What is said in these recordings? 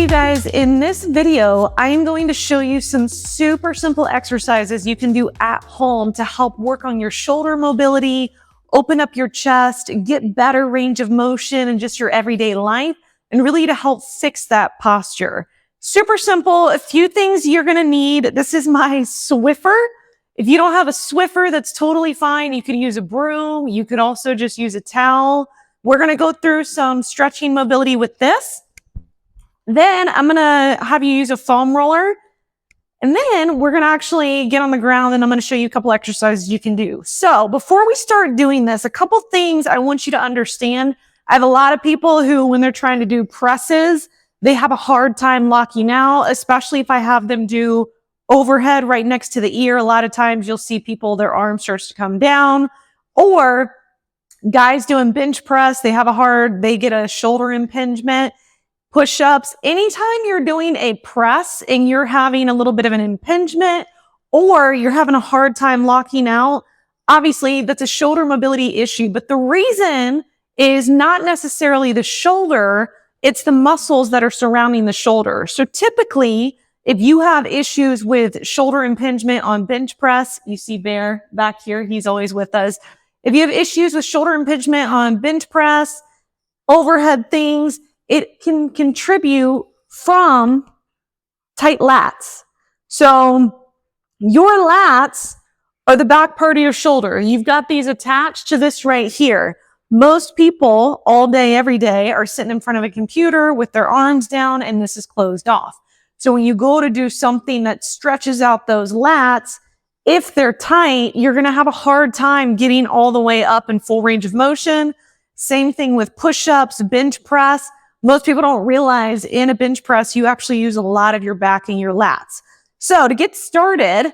guys, in this video, I am going to show you some super simple exercises you can do at home to help work on your shoulder mobility, open up your chest, get better range of motion in just your everyday life, and really to help fix that posture. Super simple, a few things you're gonna need. This is my Swiffer. If you don't have a Swiffer, that's totally fine. You can use a broom. You could also just use a towel. We're gonna go through some stretching mobility with this. Then I'm gonna have you use a foam roller. And then we're gonna actually get on the ground and I'm gonna show you a couple exercises you can do. So before we start doing this, a couple things I want you to understand. I have a lot of people who, when they're trying to do presses, they have a hard time locking out, especially if I have them do overhead right next to the ear. A lot of times you'll see people, their arm starts to come down, or guys doing bench press, they get a shoulder impingement. Push-ups, anytime you're doing a press and you're having a little bit of an impingement or you're having a hard time locking out, obviously that's a shoulder mobility issue. But the reason is not necessarily the shoulder, it's the muscles that are surrounding the shoulder. So typically, if you have issues with shoulder impingement on bench press, you see Bear back here, he's always with us. If you have issues with shoulder impingement on bench press, overhead things, it can contribute from tight lats. So your lats are the back part of your shoulder. You've got these attached to this right here. Most people all day, every day are sitting in front of a computer with their arms down and this is closed off. So when you go to do something that stretches out those lats, if they're tight, you're going to have a hard time getting all the way up in full range of motion. Same thing with push-ups, bench press. Most people don't realize in a bench press, you actually use a lot of your back and your lats. So to get started,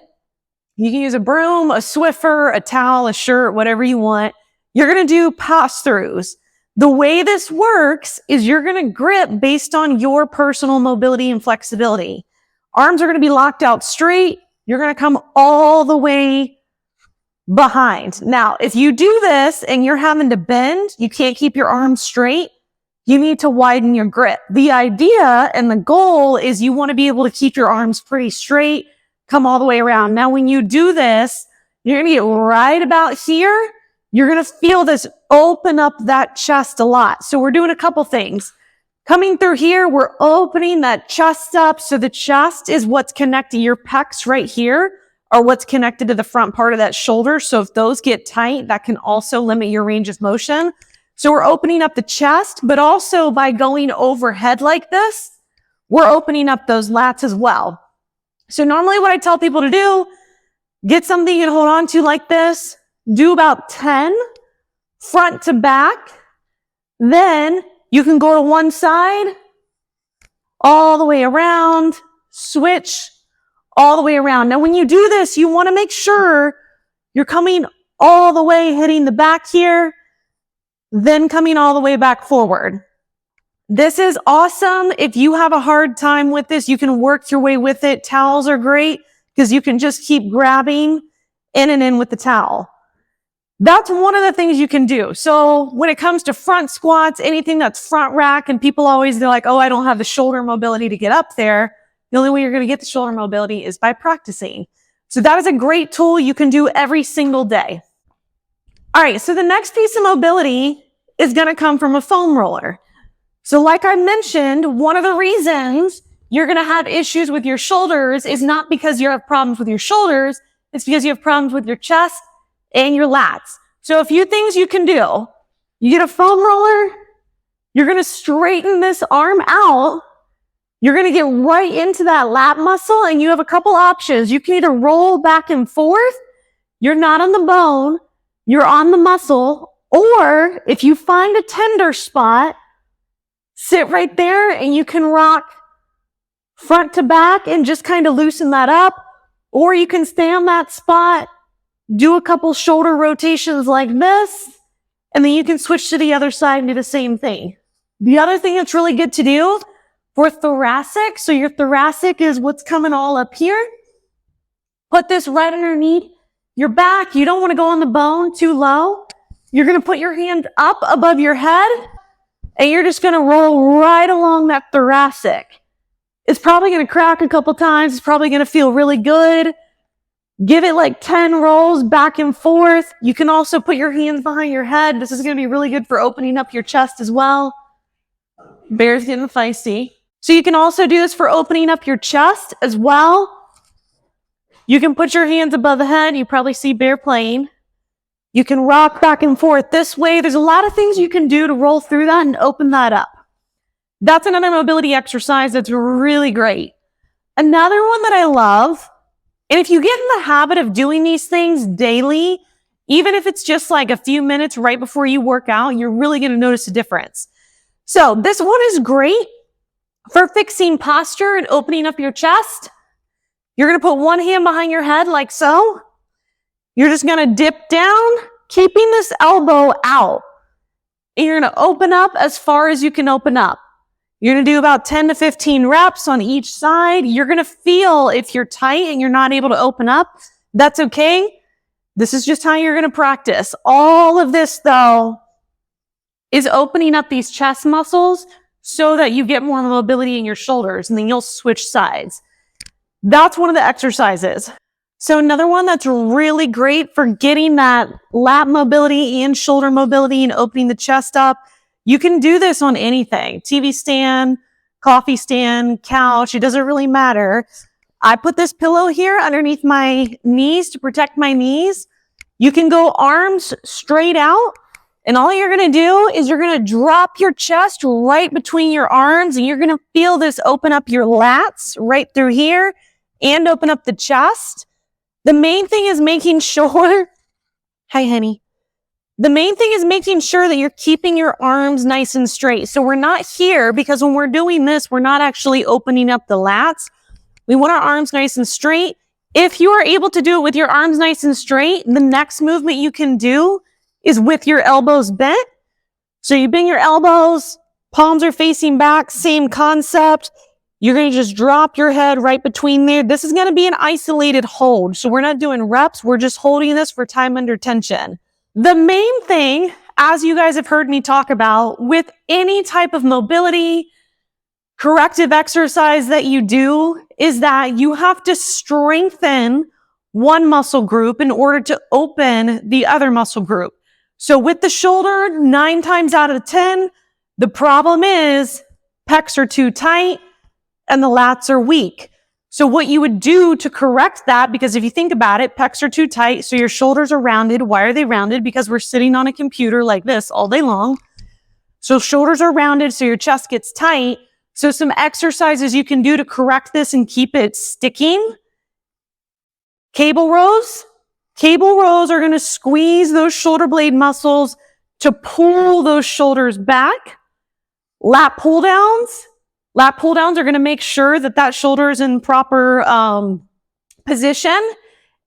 you can use a broom, a Swiffer, a towel, a shirt, whatever you want. You're going to do pass-throughs. The way this works is you're going to grip based on your personal mobility and flexibility. Arms are going to be locked out straight. You're going to come all the way behind. Now, if you do this and you're having to bend, you can't keep your arms straight, you need to widen your grip. The idea and the goal is you want to be able to keep your arms pretty straight, come all the way around. Now, when you do this, you're going to get right about here. You're going to feel this open up that chest a lot. So we're doing a couple things. Coming through here, we're opening that chest up. So the chest is what's connected. Your pecs right here are what's connected to the front part of that shoulder. So if those get tight, that can also limit your range of motion. So we're opening up the chest, but also by going overhead like this, we're opening up those lats as well. So normally what I tell people to do, get something you can hold on to like this, do about 10 front to back. Then you can go to one side, all the way around, switch all the way around. Now when you do this, you want to make sure you're coming all the way, hitting the back here, then coming all the way back forward. This is awesome. If you have a hard time with this, you can work your way with it. Towels are great because you can just keep grabbing in and in with the towel. That's one of the things you can do. So when it comes to front squats, anything that's front rack, and people always, they're like, oh, I don't have the shoulder mobility to get up there. The only way you're going to get the shoulder mobility is by practicing. So that is a great tool you can do every single day. All right, so the next piece of mobility is going to come from a foam roller. So like I mentioned, one of the reasons you're going to have issues with your shoulders is not because you have problems with your shoulders, it's because you have problems with your chest and your lats. So a few things you can do. You get a foam roller, you're going to straighten this arm out, you're going to get right into that lat muscle, and you have a couple options. You can either roll back and forth, you're not on the bone, you're on the muscle, or if you find a tender spot, sit right there and you can rock front to back and just kind of loosen that up. Or you can stay on that spot, do a couple shoulder rotations like this, and then you can switch to the other side and do the same thing. The other thing that's really good to do for thoracic, so your thoracic is what's coming all up here. Put this right underneath your back. You don't want to go on the bone too low. You're going to put your hand up above your head, and you're just going to roll right along that thoracic. It's probably going to crack a couple times. It's probably going to feel really good. Give it like 10 rolls back and forth. You can also put your hands behind your head. This is going to be really good for opening up your chest as well. Bear's getting feisty. So you can also do this for opening up your chest as well. You can put your hands above the head. You probably see Bear playing. You can rock back and forth this way. There's a lot of things you can do to roll through that and open that up. That's another mobility exercise that's really great. Another one that I love, and if you get in the habit of doing these things daily, even if it's just like a few minutes right before you work out, you're really going to notice a difference. So this one is great for fixing posture and opening up your chest. You're going to put one hand behind your head like so. You're just going to dip down, keeping this elbow out. And you're going to open up as far as you can open up. You're going to do about 10 to 15 reps on each side. You're going to feel if you're tight and you're not able to open up. That's okay. This is just how you're going to practice. All of this, though, is opening up these chest muscles so that you get more mobility in your shoulders, and then you'll switch sides. That's one of the exercises. So another one that's really great for getting that lat mobility and shoulder mobility and opening the chest up. You can do this on anything. TV stand, coffee stand, couch. It doesn't really matter. I put this pillow here underneath my knees to protect my knees. You can go arms straight out. And all you're going to do is you're going to drop your chest right between your arms, and you're going to feel this open up your lats right through here and open up the chest. The main thing is making sure, hi honey. The main thing is making sure that you're keeping your arms nice and straight. So we're not here because when we're doing this, we're not actually opening up the lats. We want our arms nice and straight. If you are able to do it with your arms nice and straight, the next movement you can do is with your elbows bent. So you bend your elbows, palms are facing back, same concept. You're going to just drop your head right between there. This is going to be an isolated hold. So we're not doing reps. We're just holding this for time under tension. The main thing, as you guys have heard me talk about, with any type of mobility, corrective exercise that you do, is that you have to strengthen one muscle group in order to open the other muscle group. So with the shoulder, 9 times out of 10, the problem is pecs are too tight and the lats are weak. So what you would do to correct that, because if you think about it, pecs are too tight, so your shoulders are rounded. Why are they rounded? Because we're sitting on a computer like this all day long. So shoulders are rounded, so your chest gets tight. So some exercises you can do to correct this and keep it sticking. Cable rows. Cable rows are going to squeeze those shoulder blade muscles to pull those shoulders back. Lat pull downs. Lat pull downs are going to make sure that that shoulder is in proper position.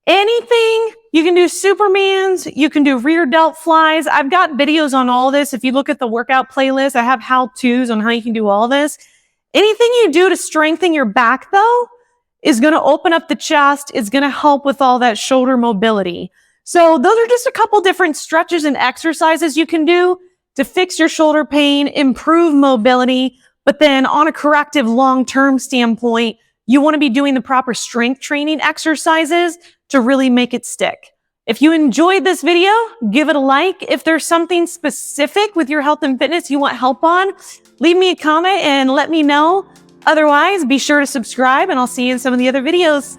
Anything, you can do Supermans, you can do rear delt flies. I've got videos on all this. If you look at the workout playlist, I have how-tos on how you can do all this. Anything you do to strengthen your back, though, is going to open up the chest. It's going to help with all that shoulder mobility. So those are just a couple different stretches and exercises you can do to fix your shoulder pain, improve mobility. But then on a corrective long-term standpoint, you want to be doing the proper strength training exercises to really make it stick. If you enjoyed this video, give it a like. If there's something specific with your health and fitness you want help on, leave me a comment and let me know. Otherwise, be sure to subscribe, and I'll see you in some of the other videos.